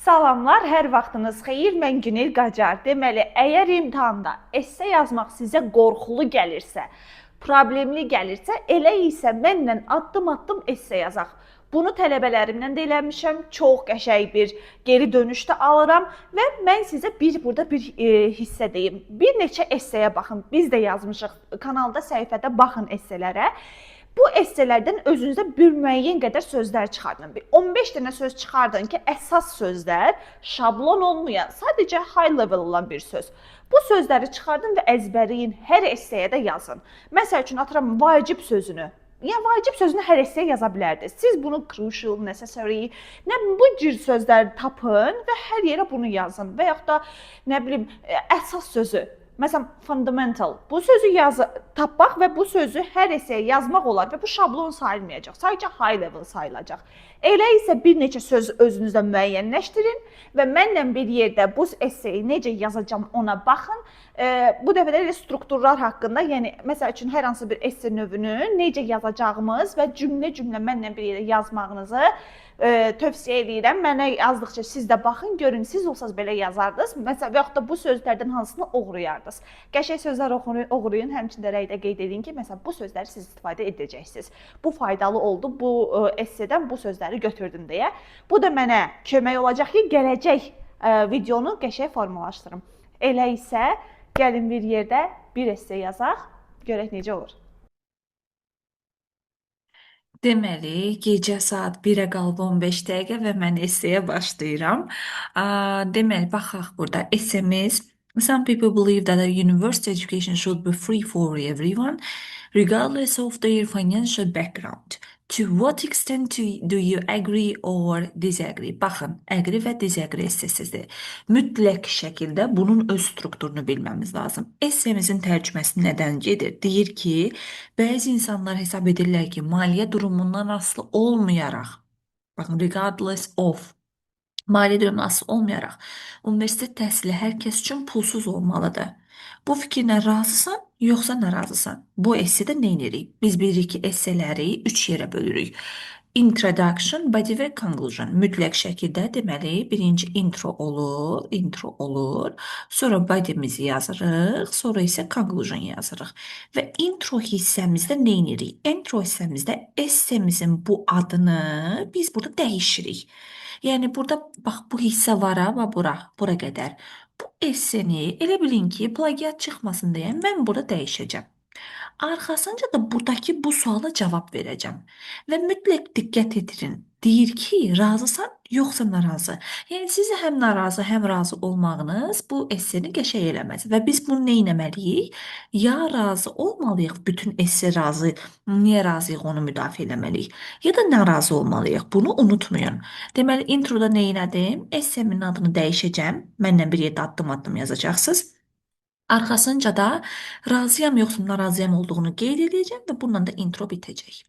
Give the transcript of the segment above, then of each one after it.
Salamlar, hər vaxtınız xeyir. Mən Günel Qacar. Deməli, əgər imtahanda esse yazmaq sizə qorxulu gəlirsə, problemli gəlirsə, elə isə mənlə addım-addım esse yazaq. Bunu tələbələrimdən də eləmişəm. Çox qəşəng bir geri dönüş də alıram və mən sizə burada bir hissə deyim. Bir neçə esseyə baxın. Biz də yazmışıq. Kanalda, səhifədə baxın esselərə. Bu esselərdən özünüzə bir müəyyən qədər sözlər çıxardın. 15 dənə söz çıxardın ki, əsas sözlər, şablon olmayan, sadəcə high level olan bir söz. Bu sözləri çıxardın və əzbərləyin, hər esseyə də yazın. Məsəl üçün, atıram, vacib sözünü. Yəni, vacib sözünü hər esseyə yaza bilərdiniz. Siz bunu crucial, necessary, bu cür sözləri tapın və hər yerə bunu yazın. Və yaxud da, nə bilim, əsas sözü. Məsələn, fundamental. Bu sözü tapmaq və bu sözü hər esseyə yazmaq olar və bu şablon sayılmayacaq. Sadəcə high level sayılacaq. Elə isə bir neçə söz özünüzdə müəyyənləşdirin və mənlə bir yerdə bu esseyi necə yazacağam ona baxın. Bu dəfə də strukturlar haqqında, yəni məsəl üçün hər hansı bir esse növünü necə yazacağımız və cümlə-cümlə mənlə bir yerdə yazmağınızı tövsiyə edirəm. Mənə yazdıqca siz də baxın, görün, siz olsanız belə yazardınız. Məsələn, və yaxud da bu sözlərdən hansını oğruyardınız. Qəşəng sözlər oğruyun, həmçində rəydə qeyd edin ki, məsələn, bu sözləri siz istifadə edəcəksiniz. Bu faydalı oldu, bu essedən bu sözləri götürdüm deyə. Bu da mənə kömək olacaq ki, gələcək videonu qəşəng formalaşdırım. Elə isə gəlin bir yerdə bir esse yazaq, görək necə olur. Deməli, gecə saat 1-ə qalıb 15 dəqiqə və mən esseyə başlayıram. Deməli, baxaq burada essemiz. Some people believe that a university education should be free for everyone, regardless of their financial background. To what extent do you agree or disagree? Baxın, agree və disagree essesidir. Mütləq şəkildə bunun öz strukturunu bilməmiz lazım. Essemizin tərcüməsi nədən gedir? Deyir ki, bəzi insanlar hesab edirlər ki, maliyyə durumundan asılı olmayaraq, baxın, regardless of, maliyyə durumundan asılı olmayaraq, universitet təhsili hər kəs üçün pulsuz olmalıdır. Bu fikirlə razısan, yoxsa narazısan? Bu essedə nə edirik? Biz bilirik ki, esseləri 3 yerə bölürük. Introduction, body və conclusion. Mütləq şəkildə deməli, birinci intro olur, sonra body'mizi yazırıq, sonra isə conclusion yazırıq. Və intro hissəmizdə nə edirik? Intro hissəmizdə essemizin bu adını biz burada dəyişirik. Yəni burada bax bu hissə var ha, bura qədər. Bu esseni elə bilin ki, plagiat çıxmasın deyə mən burada dəyişəcəm. Arxasınca da buradakı bu suala cavab verəcəm. Və mütləq diqqət edirin. Deyir ki, razısan, yoxsa narazı. Yəni sizi həm narazı, həm razı olmağınız bu esseni qəşəng eləməz. Və biz bunu nə etməliyik? Ya razı olmalıyıq, bütün esse razı, niyə razıyıq onu müdafiə eləməliyik. Ya da narazı olmalıyıq. Bunu unutmayın. Deməli, introda nə elədim? Essemin adını dəyişəcəm. Mənlə bir yerdə addım-addım yazacaqsınız. Arxasınca da razıyam yoxsa narazıyam olduğunu qeyd edəcəm və bununla da intro bitəcək.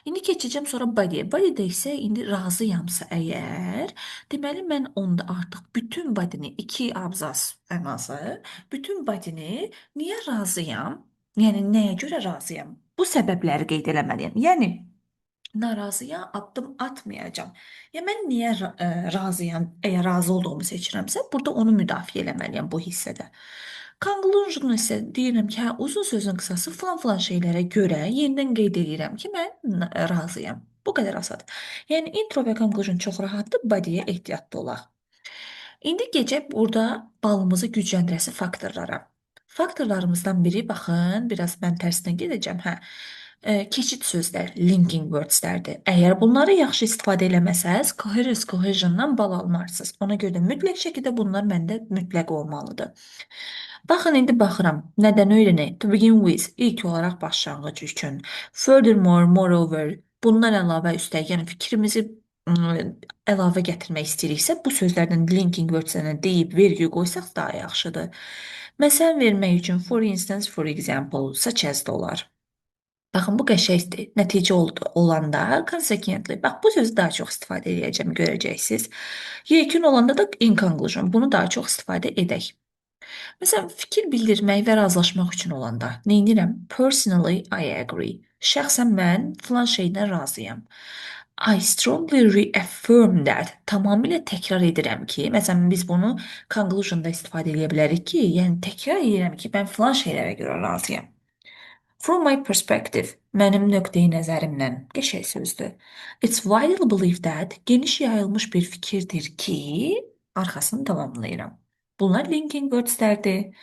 İndi keçəcəm sonra body'yə. Body'də isə indi razıyamsa əgər, deməli mən onda artıq bütün body'ni 2 abzas ən azı, bütün body'ni niyə razıyam? Yəni nəyə görə razıyam? Bu səbəbləri qeyd eləməliyəm. Yəni narazıyam, addım atmayacağam. Ya mən niyə razıyam? Əgər razı olduğumu seçirəmsə, burada onu müdafiə eləməliyəm bu hissədə. Conclusion isə deyirəm ki, hə, uzun sözün qısası falan şeylərə görə yenidən qeyd edirəm ki, mən razıyam. Bu qədər asadır. Yəni intro və conclusion çox rahatdır, body'yə ehtiyatlı olaq. İndi keçək burada balımızı gücləndirəsi faktorlara. Faktorlarımızdan biri, baxın, biraz mən tərsinə gedəcəm, hə. Keçid sözlər, linking wordslərdir. Əgər bunları yaxşı istifadə eləməsəz, coherence, cohesiondan bal almarsınız. Ona görə də mütləq şəkildə bunlar məndə mütləq olmalıdır. Baxın, indi baxıram. Nədən öyrənək? To begin with, ilk olaraq başlanğıc üçün. Furthermore, moreover, bundan əlavə üstəlik, yəni fikrimizi əlavə gətirmək istəyiriksə, bu sözlərdən linking wordslərini deyib vergi qoysaq daha yaxşıdır. Məsəl vermək üçün for instance, for example, such as da olar. Baxın, bu qəşəngdir. Nəticə olanda consequently. Bax, bu sözü daha çox istifadə edəcəm, görəcəksiniz. Yekun olanda da in conclusion. Bunu daha çox istifadə edək. Məsələn, fikir bildirmək və razılaşmaq üçün olanda nə edirəm? Personally, I agree. Şəxsən mən filan şeydən razıyam. I strongly reaffirm that. Tamamilə təkrar edirəm ki, məsələn biz bunu conclusionda istifadə edə bilərik ki, yəni təkrar edirəm ki, mən filan şeylərə görə razıyam. From my perspective, mənim nöqteyi nəzərimdən qəşəng sözdür. It's widely believed that geniş yayılmış bir fikirdir ki, arxasını tamamlayıram. Bunlar linking wordslərdir.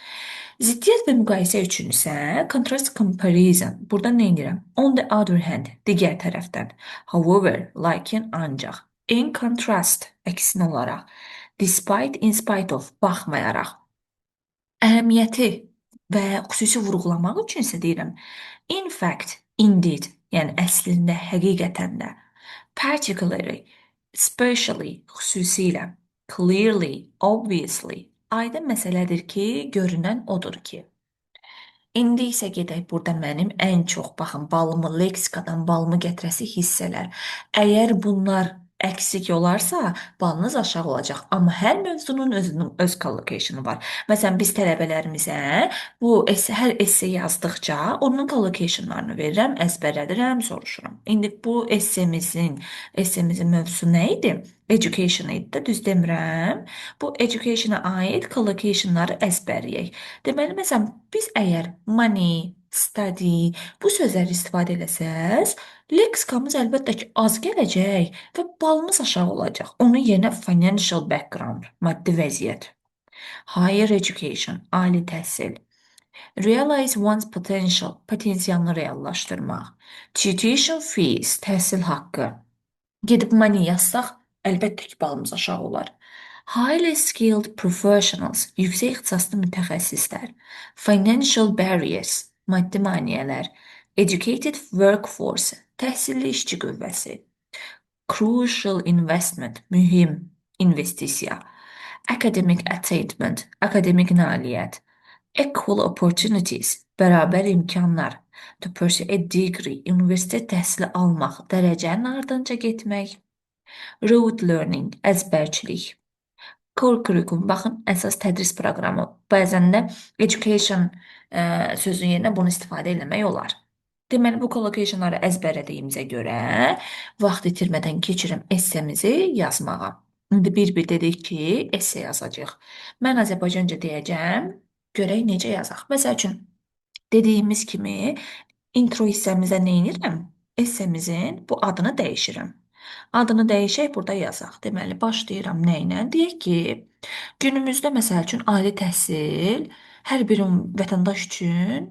Ziddiyyət və müqayisə üçün isə contrast comparison. Burada nə edirəm? On the other hand, digər tərəfdən. However, lakin ancaq. In contrast, əksinə olaraq. Despite, in spite of, baxmayaraq. Əhəmiyyəti və xüsusi vurğulamaq üçün isə deyirəm. In fact, indeed, yəni əslində, həqiqətən də. Particularly, especially, xüsusilə. Clearly, obviously. Aydın məsələdir ki, görünən odur ki. İndi isə gedək burada mənim ən çox baxın balımı, leksikadan balımı gətirəsi hissələr. Əgər bunlar əksik olarsa, balınız aşağı olacaq. Amma hər mövzunun özünün öz collocationu var. Məsələn, biz tələbələrimizə hər esse yazdıqca onun collocationlarını verirəm, əzbərlədirəm, soruşuram. İndi bu essemizin mövzusu nə idi? Education idi də, düz demirəm. Bu educationa aid collocationları əzbərləyək. Deməli, məsələn, biz əgər money, study bu sözləri istifadə eləsəz, leksikamız əlbəttə ki, az gələcək və balımız aşağı olacaq. Onun yerinə financial background, maddi vəziyyət, higher education, ali təhsil, realize one's potential, potensialını reallaşdırmaq, tuition fees, təhsil haqqı. Gedib money yazsaq, əlbəttə ki, balımız aşağı olar. Highly skilled professionals, yüksək ixtisaslı mütəxəssislər. Financial barriers, maddi maneələr. Educated workforce, təhsilli işçi qüvvəsi. Crucial investment, mühüm investisiya. Academic attainment, akademik nailiyyət. Equal opportunities, bərabər imkanlar. To pursue a degree, universitet təhsili almaq, dərəcənin ardınca getmək. Rote learning, əzbərçilik. Core curriculum, baxın, əsas tədris proqramı. Bəzən də education sözün yerinə bunu istifadə etmək olar. Deməli, bu collocationları əzbərlədiyimizə görə vaxt itirmədən keçirəm essemizi yazmağa. İndi bir-bir dedik ki, esse yazacağıq. Mən Azərbaycanca deyəcəm, görək necə yazaq. Məsəl üçün, dediyimiz kimi intro hissəmizə nə edirəm? Essemizin bu adını dəyişirəm. Adını dəyişək, burada yazaq. Deməli, başlayıram nə ilə? Deyək ki, günümüzdə məsəl üçün ali təhsil hər bir vətəndaş üçün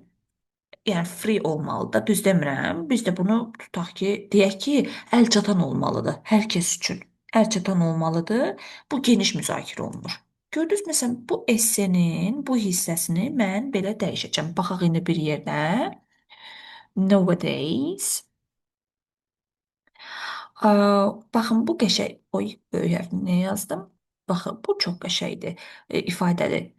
yəni free olmalıdır. Düz demirəm. Biz də bunu tutaq ki, deyək ki, əlçatan olmalıdır hər kəs üçün. Əlçatan olmalıdır. Bu geniş müzakirə olunur. Gördünüz, məsələn, bu essenin bu hissəsini mən belə dəyişəcəm. Baxaq indi bir yerdə. Nowadays. Baxın, bu qəşəng. Oy, böyük hərflə nə yazdım? Baxın, bu çox qəşəngdir, ifadədir.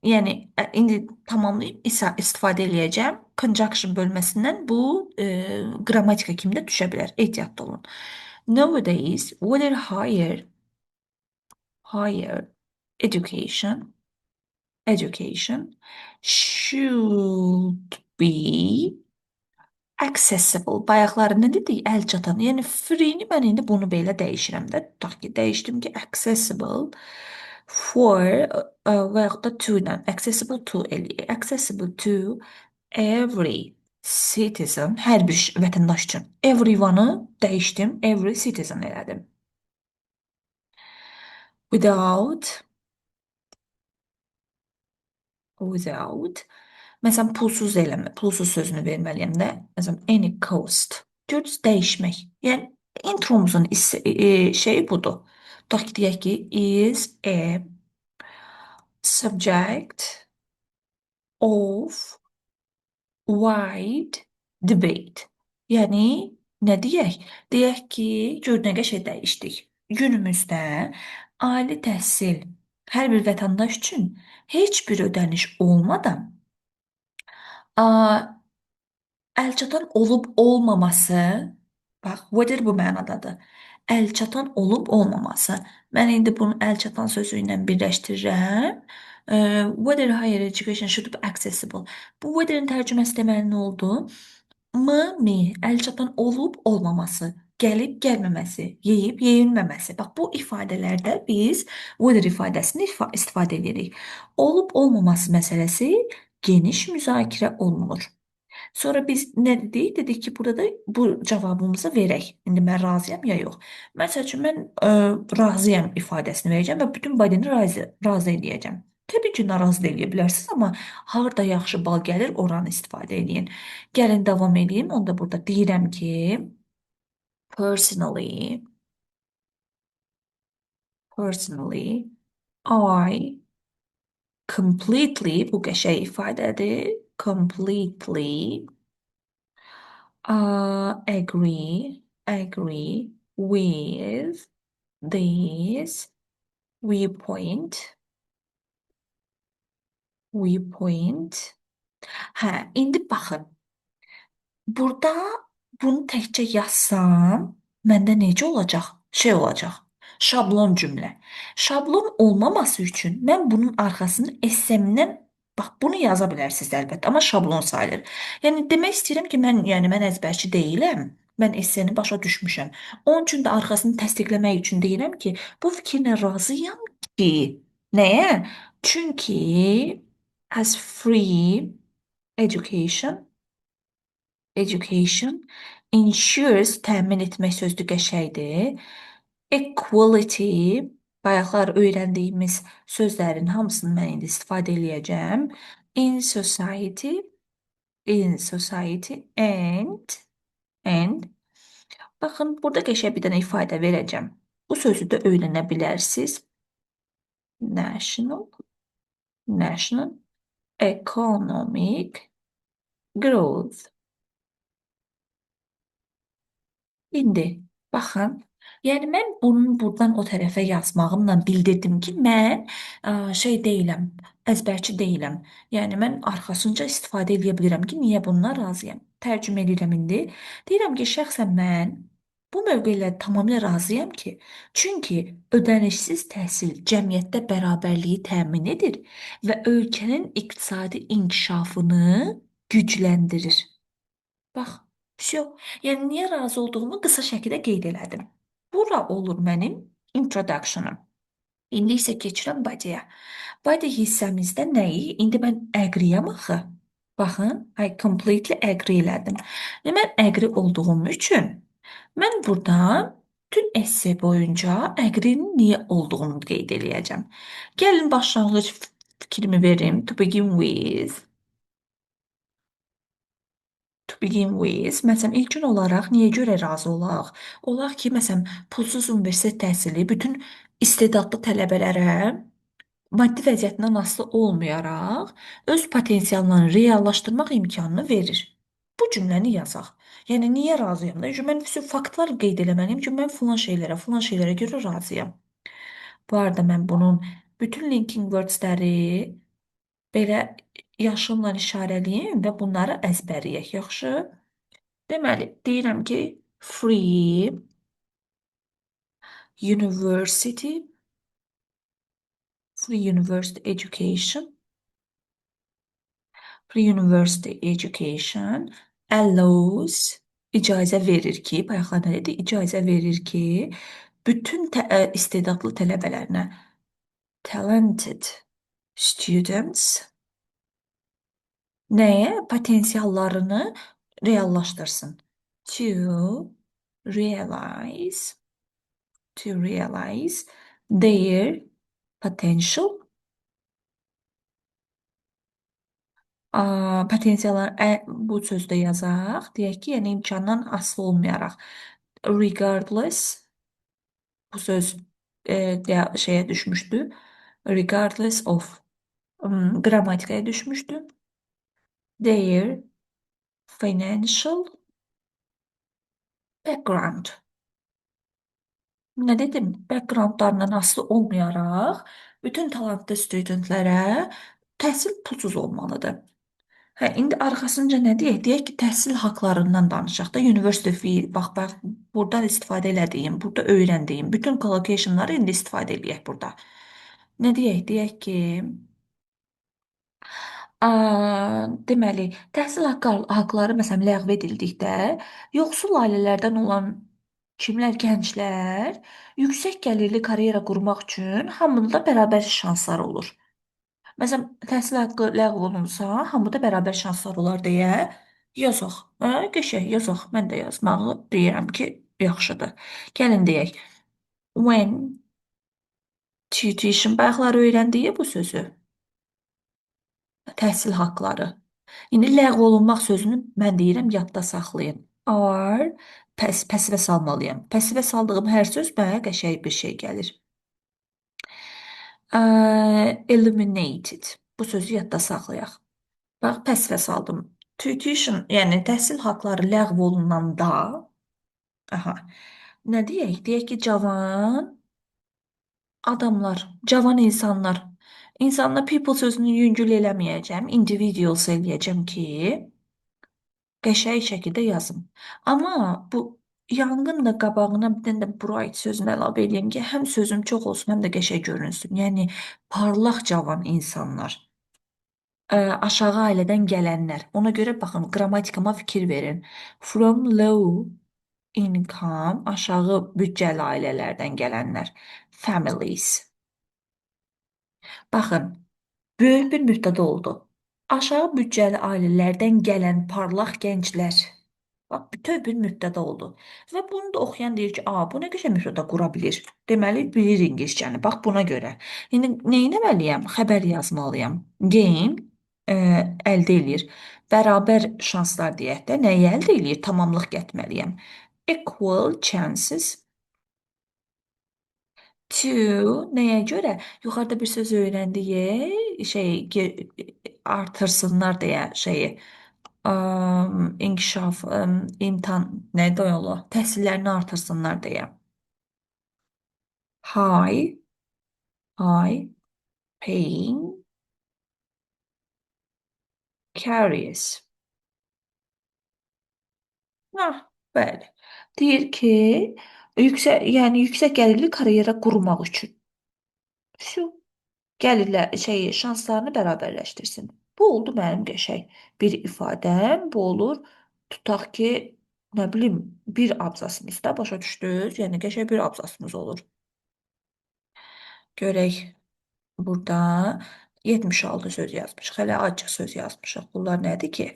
Yəni indi tamamlayıb istifadə eləyəcəm. Conjunction bölməsindən bu qrammatika kimi də düşə bilər. Ehtiyatlı olun. Nowadays, whether higher education should be accessible. Bayaqları nə dedik? Əl çatan. Yəni free-ni mən indi bunu belə dəyişirəm də. Tutaq ki, dəyişdim ki, accessible for və yaxud da to ilə accessible to eləyək. Accessible to every citizen, hər bir vətəndaş üçün. Everyone-ı dəyişdim, every citizen elədim. Without Məsələn, pulsuz sözünü verməliyəm də. Məsələn, any cost. Gördünüz, dəyişmək. Yəni, intromuzun şeyi budur. Tutaq ki, deyək ki, is a subject of wide debate. Yəni, nə deyək? Deyək ki, gör nə qəşəng dəyişdik. Günümüzdə ali təhsil hər bir vətəndaş üçün heç bir ödəniş olmadan əlçatan olub olmaması, bax, whether bu mənadadır. Əlçatan olub olmaması. Mən indi bunu əlçatan sözü ilə birləşdirirəm. Whether higher education should be accessible. Bu whether'in tərcüməsi deməli nə oldu? Mi, əlçatan olub olmaması. gəlib gəlməməsi, yeyib yeyilməməsi. Bax bu ifadələrdə biz whether ifadəsini istifadə edirik. Olub olmaması məsələsi geniş müzakirə olunur. Sonra biz nə dedik? Dedik ki, burada da bu cavabımızı verək. İndi mən razıyam ya yox. Məsəl üçün mən razıyam ifadəsini verəcəm və bütün bodini razı edəcəm. Təbii ki, narazı da edə bilərsiniz, amma harda yaxşı bal gəlir, oranı istifadə edin. Gəlin davam edeyim. Onda burada deyirəm ki, personally, personally, I completely bu qəşəng ifadədir. Completely agree with this viewpoint. Hə, indi baxın. Burada bunu təkcə yazsam, məndə necə olacaq? Şey olacaq. Şablon cümlə. Şablon olmaması üçün mən bunun arxasını SMdən bax bunu yaza bilərsiniz əlbəttə, amma şablon sayılır. Yəni demək istəyirəm ki, mən əzbərçi deyiləm. Mən SN-i başa düşmüşəm. Onun üçün də arxasını təsdiqləmək üçün deyirəm ki, bu fikirlə razıyam ki, nəyə? Çünki as free education Education ensures təmin etmək sözü qəşəngdir. Equality bayaqlar öyrəndiyimiz sözlərin hamısını mən indi istifadə eləyəcəm. In society, and baxın burada qəşəng bir dənə ifadə verəcəm. Bu sözü də öyrənə bilərsiniz. National economic growth. İndi baxın, yəni mən bunun buradan o tərəfə yazmağımla bildirdim ki, mən şey deyiləm, əzbərçi deyiləm. Yəni mən arxasınca istifadə edə bilirəm ki, niyə bununla razıyam. Tərcümə edirəm indi. Deyirəm ki, şəxsən mən bu mövqelə tamamilə razıyam ki, çünki ödənişsiz təhsil cəmiyyətdə bərabərliyi təmin edir və ölkənin iqtisadi inkişafını gücləndirir. Bax, vsyo. Yəni niyə razı olduğumu qısa şəkildə qeyd elədim. Bura olur mənim introductionum. İndi isə keçirəm body'yə. Body hissəmizdə nəyi? İndi mən agree-yəm axı. Baxın, I completely agree elədim. Mən agree olduğum üçün mən burada bütün esse boyunca agree-nin niyə olduğunu qeyd eləyəcəm. Gəlin başlanğıc fikrimi verim. To begin with. Məsələn, ilkin olaraq niyə görə razı olaq? Olaq ki, məsələn, pulsuz universitet təhsili bütün istedadlı tələbələrə maddi vəziyyətindən asılı olmayaraq öz potensiallarını reallaşdırmaq imkanını verir. Bu cümləni yazaq. Yəni niyə razıyam da? Çünki mən faktlar qeyd eləməliyəm ki, mən filan şeylərə görə razıyam. Bu arada mən bunun bütün linking words-ləri belə yaşımla işarəliyim və bunları əzbərləyək, yaxşı? Deməli, deyirəm ki, free university, free university education allows icazə verir ki, bayaqlar nə dedi? İcazə verir ki, bütün istedadlı tələbələrinə talented students nəyə? Potensiallarını reallaşdırsın. To realize their potential. Potensiallar bu sözdə yazaq. Deyək ki, yəni imkandan asılı olmayaraq. Regardless bu söz şeyə düşmüşdü. Regardless of qrammatikaya düşmüşdü. Their financial background. Nə dedim? Backgroundlarından asılı olmayaraq bütün talantlı studentlərə təhsil pulsuz olmalıdır. Hə, indi arxasınca nə deyək? Deyək ki, təhsil haqlarından danışaq da, university fee, bax, buradan istifadə elədiyim, burada öyrəndiyim, bütün collocationları indi istifadə eləyək burada. Nə deyək? Deyək ki, deməli, təhsil haqları məsələn ləğv edildikdə yoxsul ailələrdən olan Kimlər? Gənclər yüksək gəlirli karyera qurmaq üçün hamıda bərabər şanslar olur. Məsələn, təhsil haqqı ləğv olunsa, hamıda bərabər şanslar olar deyə yazaq. Hə, qəşəng yazaq. Mən də yazmağı deyirəm ki, yaxşıdır. Gəlin deyək. When tuition bayaqları öyrəndiyi bu sözü. Təhsil haqqları. İndi ləğv olunmaq sözünü mən deyirəm yadda saxlayın. Are pəsivə salmalıyam. Pəsivə saldığım hər söz mənə qəşəng bir şey gəlir. Eliminated. Bu sözü yadda saxlayaq. Bax, pəsivə saldım. Tuition, yəni təhsil haqqları ləğv olunanda, aha, nə deyək? Deyək ki, cavan adamlar, cavan insanlar. İnsanlar people sözünü yüngül eləməyəcəm, individuals eləyəcəm ki, qəşəng şəkildə yazım. Amma bu yanğın da qabağına bir dənə də bright sözünü əlavə edeyim ki, həm sözüm çox olsun, həm də qəşəng görünsün. Yəni parlaq cavan insanlar, aşağı ailədən gələnlər. Ona görə baxın, qrammatikama fikir verin. From low income, aşağı büdcəli ailələrdən gələnlər. Families. Baxın, böyük bir mübtəda oldu. Aşağı büdcəli ailələrdən gələn parlaq gənclər. Bax, bütöv bir mübtəda oldu. Və bunu da oxuyan deyir ki, aa, bu nə qəşəng mübtəda qura bilir. Deməli, bilir ingiliscəni. Bax, buna görə. İndi nə etməliyəm? Xəbər yazmalıyam. Gain əldə eləyir. Bərabər şanslar deyək də, nəyi əldə eləyir? Tamamlıq gətirməliyəm. Equal chances to nəyə görə? Yuxarıda bir söz öyrəndiyi artırsınlar deyə şeyi inkişaf, imtahan nədir o yolu? Təhsillərini artırsınlar deyə. High, high paying careers. Ah, bəli. Deyir ki, yəni yüksək gəlirli karyera qurmaq üçün. Şu gəlirlər şanslarını bərabərləşdirsin. Bu oldu mənim qəşəng bir ifadəm. Bu olur. Tutaq ki, nə bilim, bir abzasımızda başa düşdünüz? Yəni qəşəng bir abzasımız olur. Görək burada 76 söz yazmışıq. Hələ azca söz yazmışıq. Bunlar nədir ki?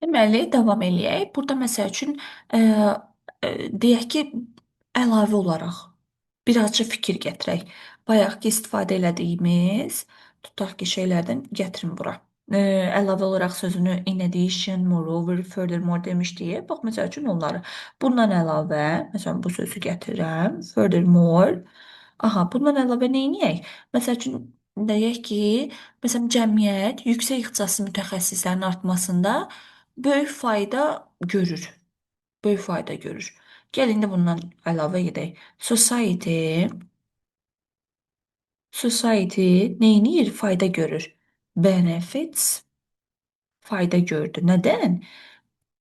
Deməli, davam eləyək. Burada məsəl üçün deyək ki, əlavə olaraq birazcık fikir gətirək. Bayaqki istifadə elədiyimiz tutaq ki, şeylərdən gətirin bura. Əlavə olaraq sözünü in addition, moreover, furthermore demişdik. Bax, məsəl üçün onları. Bundan əlavə, məsələn, bu sözü gətirirəm. Furthermore. Aha, bundan əlavə nə edək? Məsəl üçün deyək ki, məsələn, cəmiyyət yüksək ixtisaslı mütəxəssislərin artmasında böyük fayda görür. Böyük fayda görür. Gəlin də bundan əlavə edək. Society neyinir? Fayda görür. Benefits fayda gördü. Nədən?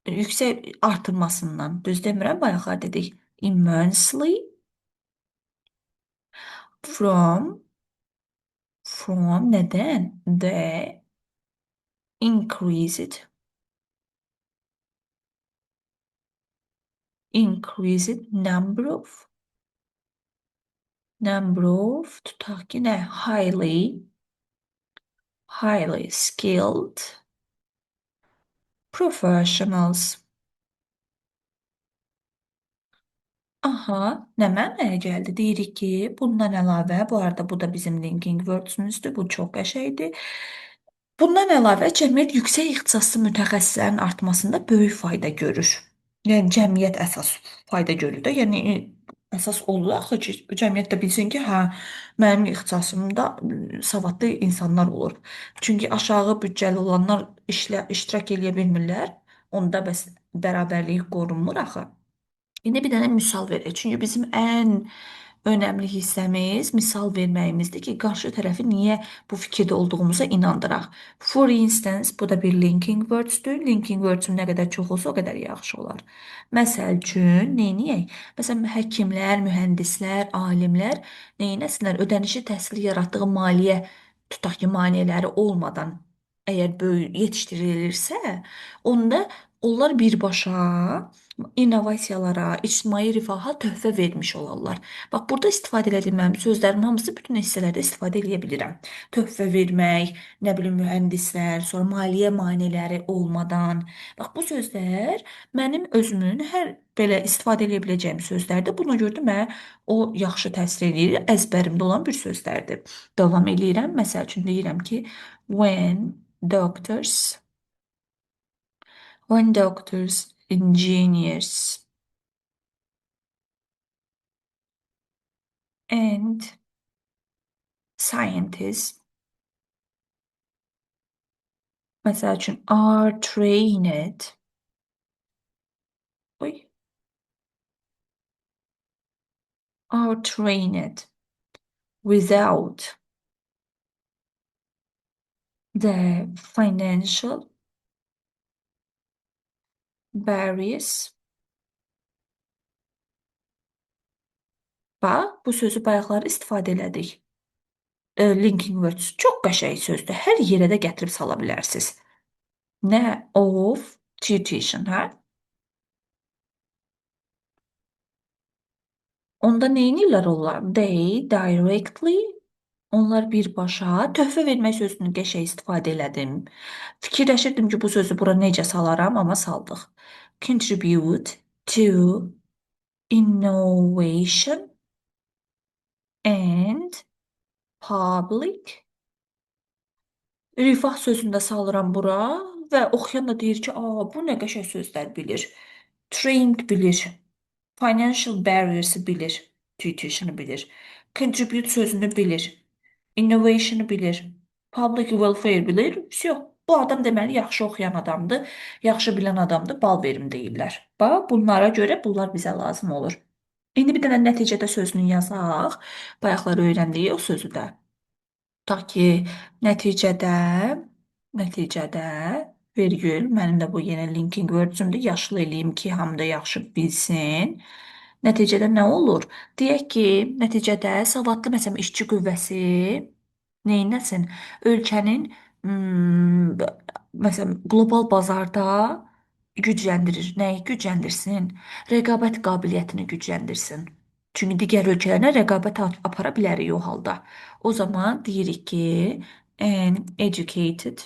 Yüksək artırmasından. Düz demirəm, bayaqlar dedik. Immensely from nədən? The increased number of tutaq ki nə? Highly skilled professionals. Aha, nə mənaya gəldi? Deyirik ki, bundan əlavə, bu arada bu da bizim linking words'ümüzdür. Bu çox qəşəngdir. Bundan əlavə cəmiyyət yüksək ixtisaslı mütəxəssislərin artmasında böyük fayda görür. Yəni cəmiyyət əsas fayda görür də. Yəni əsas olur axı ki, cəmiyyət də bilsin ki, hə, mənim ixtisasımda savadlı insanlar olur. Çünki aşağı büdcəli olanlar iştirak eləyə bilmirlər. Onda bəs bərabərlik qorunmur axı. İndi bir dənə misal verək. Çünki bizim ən önəmli hissəmiz misal verməyimizdir ki, qarşı tərəfi niyə bu fikirdə olduğumuza inandıraq. For instance, bu da bir linking words'dür. Linking words'un nə qədər çox olsa, o qədər yaxşı olar. Məsəl üçün, neyniyək? Məsələn, həkimlər, mühəndislər, alimlər neynəsinlər? Ödənişli təhsil yaratdığı maliyyə tutaq ki, maneələri olmadan əgər böyük yetişdirilirsə, onda onlar birbaşa innovasiyalara, ictimai rifaha töhfə vermiş olarlar. Bax, burada istifadə etdiyim mənim sözlərim hamısı bütün hissələrdə istifadə edə bilirəm. Töhfə vermək, nə bilim, mühəndislər, sonra maliyyə maneələri olmadan. Bax, bu sözlər mənim özümün hər belə istifadə edə biləcəyim sözlərdir. Buna görə də mən o yaxşı təsir edir, əzbərimdə olan bir sözlərdir. Davam eləyirəm. Məsəl üçün deyirəm ki, doctors, when doctors, engineers and scientists, məsəl üçün oy, are trained without the financial barriers. Bax, bu sözü bayaqlar istifadə elədik. Linking words çox qəşəng sözdür. Hər yerə də gətirib sala bilərsiniz. Nə of tuition, hə? Onda neynirlər onlar? They directly, onlar birbaşa töhfə vermək sözünü qəşəng istifadə elədim. Fikirləşirdim ki, bu sözü bura necə salaram, amma saldıq. Contribute to innovation and public. Rifah sözünü də salıram bura və oxuyan da deyir ki, bu nə qəşəng sözlər bilir. Trained bilir. Financial barriers'ı bilir. Tuition'ı bilir. Contribute sözünü bilir. Innovation'ı bilir. Public welfare bilir. Всё. Bu adam deməli yaxşı oxuyan adamdır, yaxşı bilən adamdır, bal verim deyirlər. Bax, bunlara görə bunlar bizə lazım olur. İndi bir dənə nəticədə sözünü yazaq. Bayaqlar öyrəndik o sözü də. Tutaq ki, nəticədə vergül, mənim də bu yenə linking wordsümdür, yaşıl eləyim ki, hamı da yaxşı bilsin. Nəticədə nə olur? Deyək ki, nəticədə savadlı məsələn işçi qüvvəsi neynəsin? Ölkənin məsələn qlobal bazarda gücləndirir. Nəyi gücləndirsin? Rəqabət qabiliyyətini gücləndirsin. Çünki digər ölkələrlə rəqabət apara bilərik o halda. O zaman deyirik ki, an educated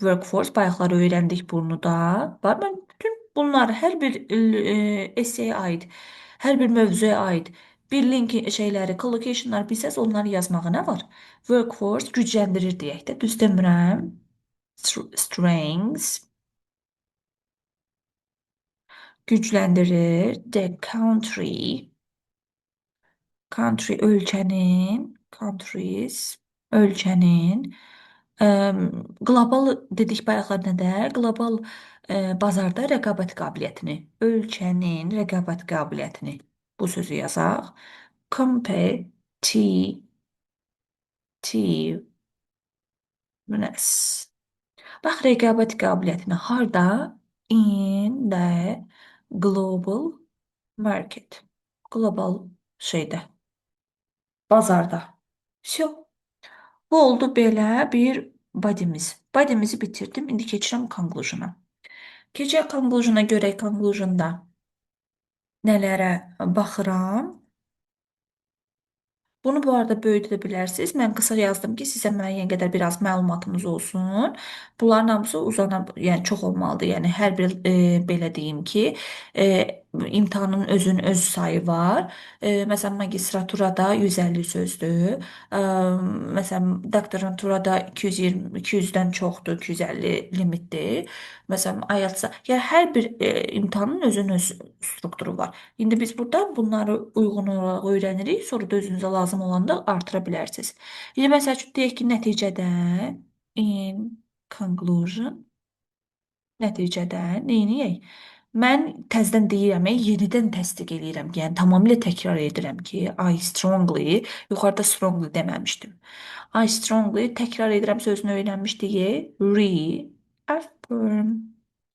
workforce, bayaqlar öyrəndik bunu da. Bax, mən bütün bunlar hər bir essayə aid, hər bir mövzuya aid bir link şeyləri, collocationlar bilsəz onları yazmağa nə var? Workforce gücləndirir deyək də, düz demirəm. Strengths gücləndirir. The country ölkənin qlobal dedik bayaqlar nədə? Qlobal bazarda rəqabət qabiliyyətini, ölkənin rəqabət qabiliyyətini bu sözü yazaq. Competitiveness. Bax, rəqabət qabiliyyətini harda? In the global market. Qlobal şeydə, bazarda. Всё. Bu oldu belə bir bodymiz. Bodymizi bitirdim. İndi keçirəm conclusion'a. Keçək conclusion'a, görək conclusion'da nələrə baxıram. Bunu bu arada böyüdə bilərsiniz. Mən qısa yazdım ki, sizə müəyyən qədər biraz məlumatınız olsun. Bunların hamısı uzana, yəni çox olmalıdır. Yəni hər bir belə deyim ki, imtahanın öz sayı var. Məsələn, magistraturada 150 sözdür. Məsələn, doktoranturada 220, 200-dən çoxdur, 250 limitdir. Məsələn, IELTS-a, yəni hər bir imtahanın öz strukturu var. İndi biz burada bunları uyğun olaraq öyrənirik, sonra da özünüzə lazım olanda artıra bilərsiniz. İndi məsəl üçün deyək ki, in conclusion, nəticədə neyniyək? Mən təzədən deyirəm, yenidən təsdiq edirəm, yəni tamamilə təkrar edirəm ki, I strongly, yuxarıda strongly deməmişdim. I strongly, təkrar edirəm sözünü öyrənmişdik, reaffirm.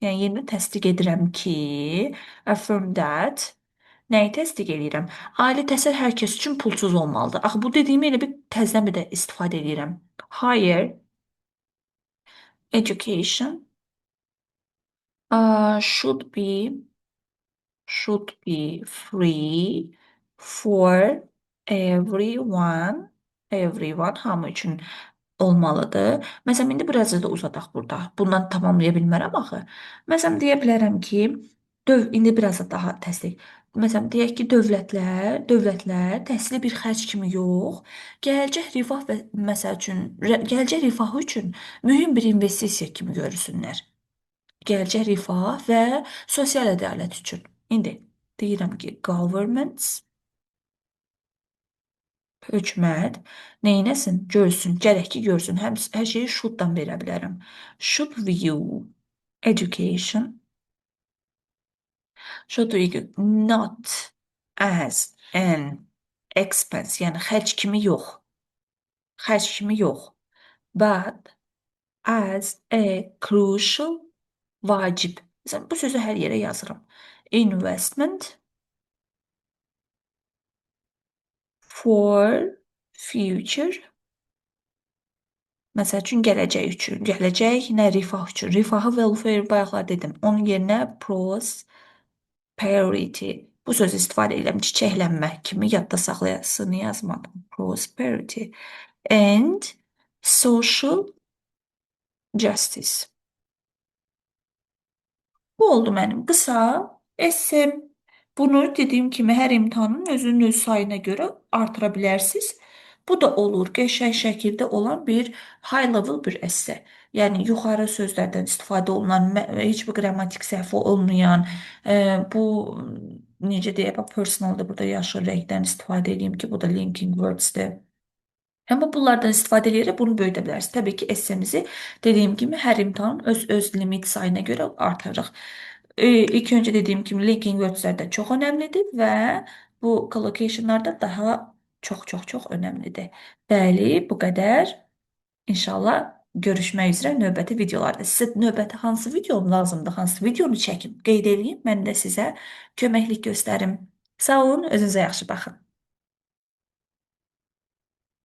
Yəni yenidən təsdiq edirəm ki, affirm that, Nəyi təsdiq edirəm? Ali təhsil hər kəs üçün pulsuz olmalıdır. Axı bu dediyimi elə bir təzədən bir də istifadə edirəm. Higher education should be free for everyone. Everyone hamı üçün olmalıdır. Məsələn, indi biraz da uzadaq burada. Bundan tamamlaya bilmərəm axı. Məsələn, deyə bilərəm ki, indi biraz da daha təsdiq. Məsələn, deyək ki, dövlətlər təhsili bir xərc kimi yox, gələcək rifah və məsəl üçün gələcək rifahı üçün mühüm bir investisiya kimi görürsünlər. Gələcək rifah və sosial ədalət üçün. İndi deyirəm ki, governments hökumət neynəsin? Görsün, gərək ki, görsün. Hər şeyi should-dan verə bilərəm. Should view education should view not as an expense, yəni xərc kimi yox. Xərc kimi yox. But as a crucial vacib. Məsələn, bu sözü hər yerə yazıram. Investment for future. Məsəl üçün gələcək üçün. Gələcək nə rifah üçün. Rifahı welfare bayaqlar dedim. Onun yerinə prosperity. Bu sözü istifadə edirəm. Çiçəklənmə kimi yadda saxlayasını yazmadım. Prosperity and social justice. Bu oldu mənim qısa essem. Bunu dediyim kimi hər imtahanın özünün öz sayına görə artıra bilərsiniz. Bu da olur qəşəng şəkildə olan bir high level bir esse. Yəni yuxarı sözlərdən istifadə olunan, heç bir qrammatik səhvi olmayan, bu necə deyək, personalda burada yaşıl rəngdən istifadə edeyim ki, bu da linking words'dir. Amma bunlardan istifadə edərək bunu böyüdə bilərsiniz. Təbii ki, essemizi dediyim kimi hər imtahan öz limit sayına görə artırırıq. İlk öncə dediyim kimi linking words'lər çox önəmlidir və bu collocation'lar da daha çox önəmlidir. Bəli, bu qədər. İnşallah görüşmək üzrə növbəti videolarda. Sizə növbəti hansı videom lazımdır, hansı videonu çəkim, qeyd edeyim, mən də sizə köməklik göstərim. Sağ olun, özünüzə yaxşı baxın.